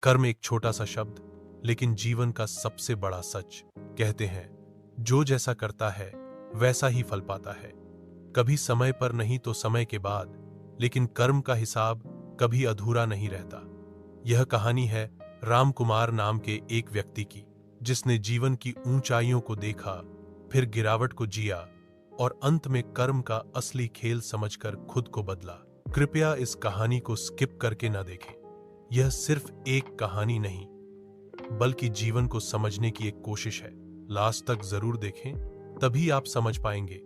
कर्म एक छोटा सा शब्द, लेकिन जीवन का सबसे बड़ा सच। कहते हैं, जो जैसा करता है वैसा ही फल पाता है। कभी समय पर नहीं तो समय के बाद, लेकिन कर्म का हिसाब कभी अधूरा नहीं रहता। यह कहानी है राम कुमार नाम के एक व्यक्ति की, जिसने जीवन की ऊंचाइयों को देखा, फिर गिरावट को जिया और अंत में कर्म का असली खेल समझकर खुद को बदला। कृपया इस कहानी को स्किप करके न देखें। यह सिर्फ एक कहानी नहीं, बल्कि जीवन को समझने की एक कोशिश है। लास्ट तक जरूर देखें, तभी आप समझ पाएंगे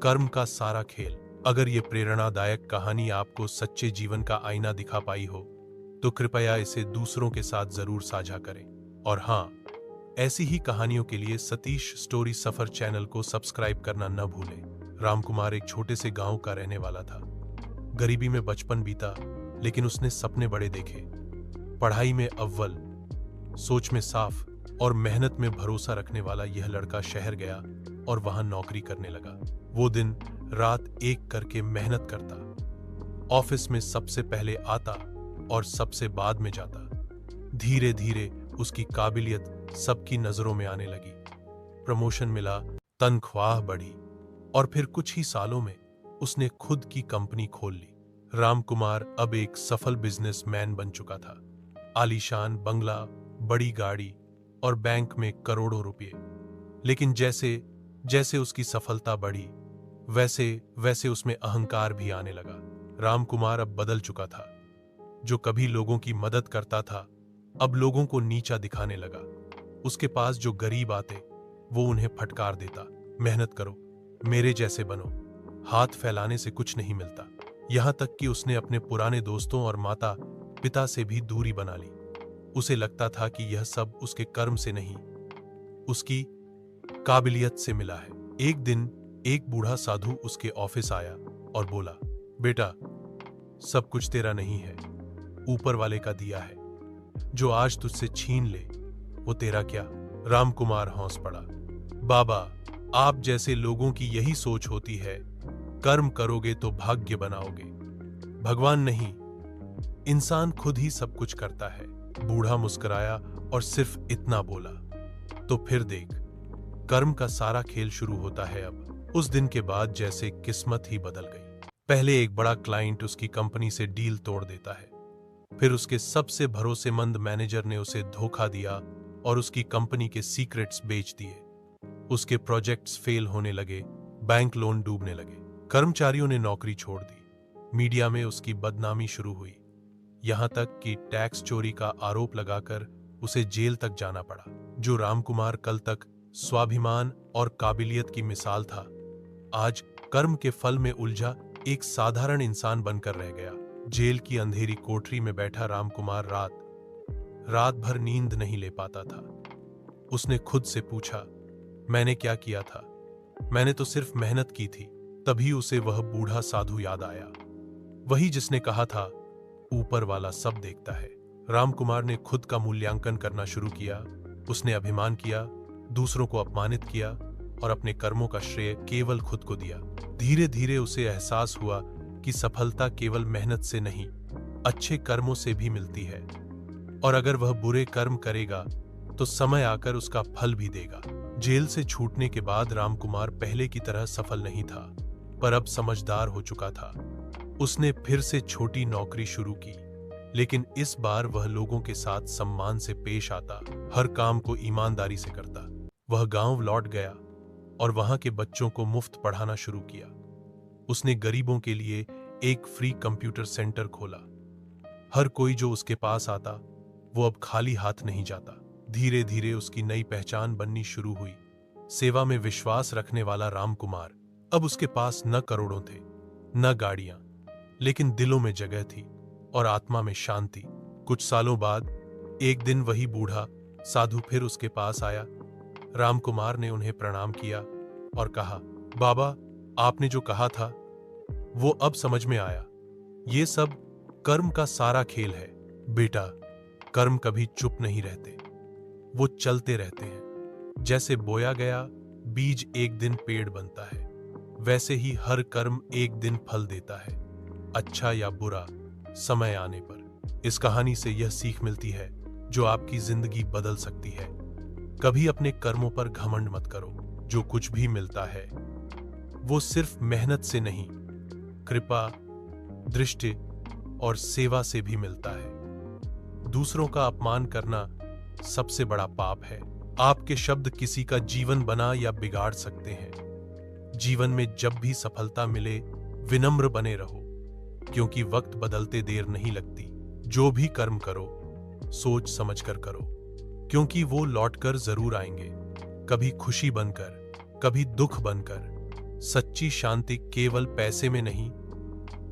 कर्म का सारा खेल। अगर ये प्रेरणादायक कहानी आपको सच्चे जीवन का आईना दिखा पाई हो, तो कृपया इसे दूसरों के साथ जरूर साझा करें। और हाँ, ऐसी ही कहानियों के लिए सतीश स्टोरी सफर चैनल को सब्सक्राइब करना न भूलें। रामकुमार एक छोटे से गांव का रहने वाला था। गरीबी में बचपन बीता, लेकिन उसने सपने बड़े देखे। पढ़ाई में अव्वल, सोच में साफ और मेहनत में भरोसा रखने वाला यह लड़का शहर गया और वहां नौकरी करने लगा। वो दिन रात एक करके मेहनत करता, ऑफिस में सबसे पहले आता और सबसे बाद में जाता। धीरे धीरे उसकी काबिलियत सबकी नजरों में आने लगी। प्रमोशन मिला, तनख्वाह बढ़ी और फिर कुछ ही सालों में उसने खुद की कंपनी खोल ली। रामकुमार अब एक सफल बिजनेसमैन बन चुका था। आलीशान बंगला, बड़ी गाड़ी और बैंक में करोड़ों रुपए। लेकिन जैसे जैसे उसकी सफलता बढ़ी, वैसे वैसे उसमें अहंकार भी आने लगा। रामकुमार अब बदल चुका था। जो कभी लोगों की मदद करता था, अब लोगों को नीचा दिखाने लगा। उसके पास जो गरीब आते, वो उन्हें फटकार देता। मेहनत करो, मेरे जैसे बनो, हाथ फैलाने से कुछ नहीं मिलता। यहां तक कि उसने अपने पुराने दोस्तों और माता पिता से भी दूरी बना ली। उसे लगता था कि यह सब उसके कर्म से नहीं, उसकी काबिलियत से मिला है। एक दिन एक बूढ़ा साधु उसके ऑफिस आया और बोला, बेटा, सब कुछ तेरा नहीं है, ऊपर वाले का दिया है। जो आज तुझसे छीन ले, वो तेरा क्या। रामकुमार हौंस पड़ा। बाबा, आप जैसे लोगों की यही सोच होती है, कर्म करोगे तो भाग्य बनाओगे, भगवान नहीं, इंसान खुद ही सब कुछ करता है। बूढ़ा मुस्कुराया और सिर्फ इतना बोला, तो फिर देख, कर्म का सारा खेल शुरू होता है अब। उस दिन के बाद जैसे किस्मत ही बदल गई। पहले एक बड़ा क्लाइंट उसकी कंपनी से डील तोड़ देता है। फिर उसके सबसे भरोसेमंद मैनेजर ने उसे धोखा दिया और उसकी कंपनी के सीक्रेट्स बेच दिए। उसके प्रोजेक्ट्स फेल होने लगे, बैंक लोन डूबने लगे। कर्मचारियों ने नौकरी छोड़ दी। मीडिया में उसकी बदनामी शुरू हुई, यहां तक कि टैक्स चोरी का आरोप लगाकर उसे जेल तक जाना पड़ा। जो रामकुमार कल तक स्वाभिमान और काबिलियत की मिसाल था, आज कर्म के फल में उलझा एक साधारण इंसान बनकर रह गया। जेल की अंधेरी कोठरी में बैठा रामकुमार रात भर नींद नहीं ले पाता था। उसने खुद से पूछा, मैंने क्या किया था? मैंने तो सिर्फ मेहनत की थी। तभी उसे वह बूढ़ा साधु याद आया, वही जिसने कहा था, ऊपर वाला सब देखता है। रामकुमार ने खुद का मूल्यांकन करना शुरू किया। उसने अभिमान किया, दूसरों को अपमानित किया और अपने कर्मों का श्रेय केवल खुद को दिया। धीरे धीरे उसे एहसास हुआ कि सफलता केवल मेहनत से नहीं, अच्छे कर्मों से भी मिलती है। और अगर वह बुरे कर्म करेगा तो समय आकर उसका फल भी देगा। जेल से छूटने के बाद रामकुमार पहले की तरह सफल नहीं था, पर अब समझदार हो चुका था। उसने फिर से छोटी नौकरी शुरू की, लेकिन इस बार वह लोगों के साथ सम्मान से पेश आता, हर काम को ईमानदारी से करता। वह गांव लौट गया और वहां के बच्चों को मुफ्त पढ़ाना शुरू किया। उसने गरीबों के लिए एक फ्री कंप्यूटर सेंटर खोला। हर कोई जो उसके पास आता, वो अब खाली हाथ नहीं जाता। धीरे धीरे उसकी नई पहचान बननी शुरू हुई। सेवा में विश्वास रखने वाला रामकुमार। अब उसके पास न करोड़ों थे, न गाड़ियां, लेकिन दिलों में जगह थी और आत्मा में शांति। कुछ सालों बाद एक दिन वही बूढ़ा साधु फिर उसके पास आया। रामकुमार ने उन्हें प्रणाम किया और कहा, बाबा, आपने जो कहा था वो अब समझ में आया। ये सब कर्म का सारा खेल है। बेटा, कर्म कभी चुप नहीं रहते, वो चलते रहते हैं। जैसे बोया गया बीज एक दिन पेड़ बनता है, वैसे ही हर कर्म एक दिन फल देता है, अच्छा या बुरा, समय आने पर। इस कहानी से यह सीख मिलती है, जो आपकी जिंदगी बदल सकती है। कभी अपने कर्मों पर घमंड मत करो। जो कुछ भी मिलता है वो सिर्फ मेहनत से नहीं, कृपा, दृष्टि और सेवा से भी मिलता है। दूसरों का अपमान करना सबसे बड़ा पाप है। आपके शब्द किसी का जीवन बना या बिगाड़ सकते हैं। जीवन में जब भी सफलता मिले, विनम्र बने रहो, क्योंकि वक्त बदलते देर नहीं लगती। जो भी कर्म करो, सोच समझकर करो, क्योंकि वो लौटकर जरूर आएंगे, कभी खुशी बनकर, कभी दुख बनकर। सच्ची शांति केवल पैसे में नहीं,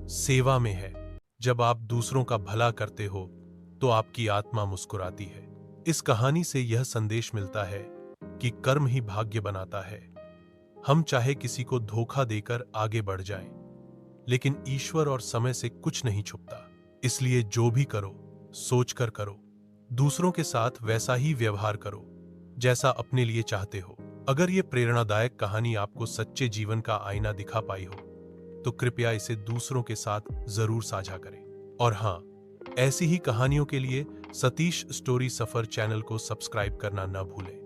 सेवा में है। जब आप दूसरों का भला करते हो तो आपकी आत्मा मुस्कुराती है। इस कहानी से यह संदेश मिलता है कि कर्म ही भाग्य बनाता है। हम चाहे किसी को धोखा देकर आगे बढ़ जाएं, लेकिन ईश्वर और समय से कुछ नहीं छुपता। इसलिए जो भी करो, सोचकर करो। दूसरों के साथ वैसा ही व्यवहार करो जैसा अपने लिए चाहते हो। अगर ये प्रेरणादायक कहानी आपको सच्चे जीवन का आईना दिखा पाई हो तो कृपया इसे दूसरों के साथ जरूर साझा करें। और हाँ, ऐसी ही कहानियों के लिए सतीश स्टोरी सफर चैनल को सब्सक्राइब करना न भूलें।